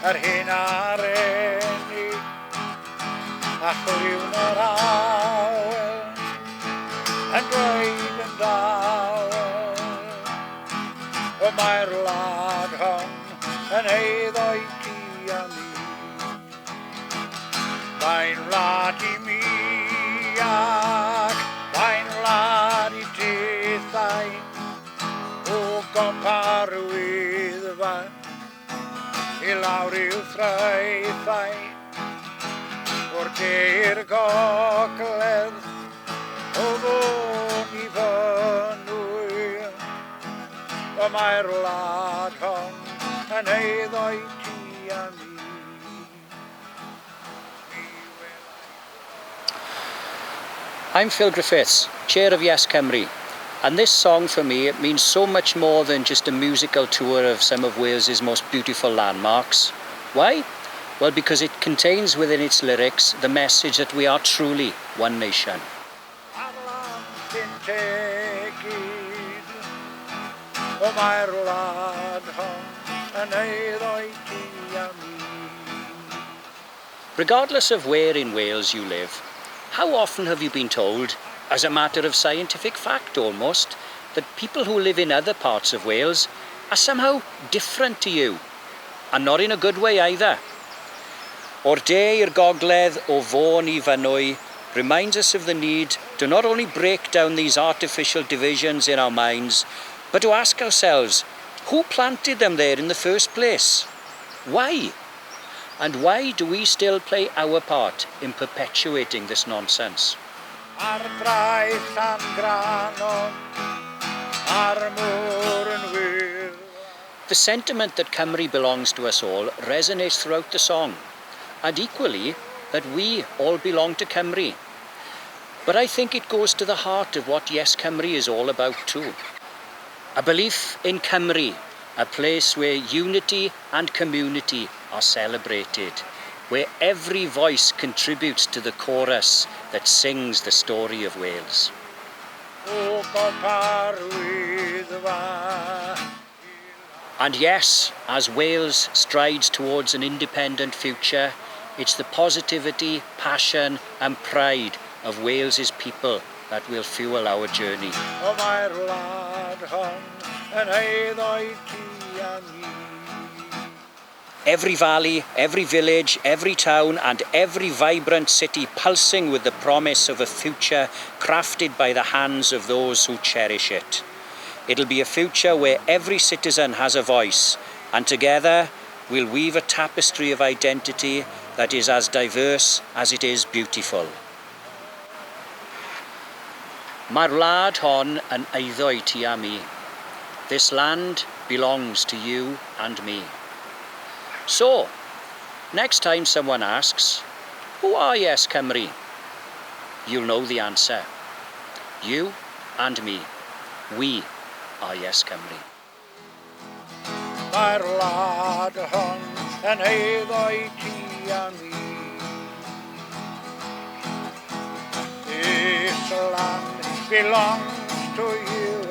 yr hyn ar enni, a chliwn yr awel, yn dweud yn dawel. O mae'r wlad hon yn eiddo i ti a mi. Mae'n wlad i mi ac mae'n wlad i tithau, o gompa'r wyddfa i lawr i'w thraethau. O'r de'r gogledd o fôn i fynwy, o mae'r wlad hon yn eiddo i ti a mi. I'm Phil Griffiths, Chair of YesCymru, and this song for me means so much more than just a musical tour of some of Wales's most beautiful landmarks. Why? Well, because it contains within its lyrics the message that we are truly one nation. Regardless of where in Wales you live, how often have you been told, as a matter of scientific fact almost, that people who live in other parts of Wales are somehow different to you, and not in a good way either? O'r de i'r gogledd o fôn i fynwy reminds us of the need to not only break down these artificial divisions in our minds, but to ask ourselves, who planted them there in the first place? Why? And why do we still play our part in perpetuating this nonsense? Ar draeth Llangranog, ar môr yn wir. The sentiment that Cymru belongs to us all resonates throughout the song, and equally that we all belong to Cymru. But I think it goes to the heart of what YesCymru is all about too. A belief in Cymru, a place where unity and community are celebrated, where every voice contributes to the chorus that sings the story of Wales. And yes, as Wales strides towards an independent future, it's the positivity, passion and pride of Wales's people that will fuel our journey. Every valley, every village, every town and every vibrant city pulsing with the promise of a future crafted by the hands of those who cherish it. It'll be a future where every citizen has a voice, and together we'll weave a tapestry of identity that is as diverse as it is beautiful. Mae'r wlad hon yn eiddo i ti a mi. This land belongs to you and me. So, next time someone asks, who are YesCymru? You'll know the answer. You and me. We are YesCymru. Mae'r wlad hon yn eiddo i ti a mi. This land belongs to you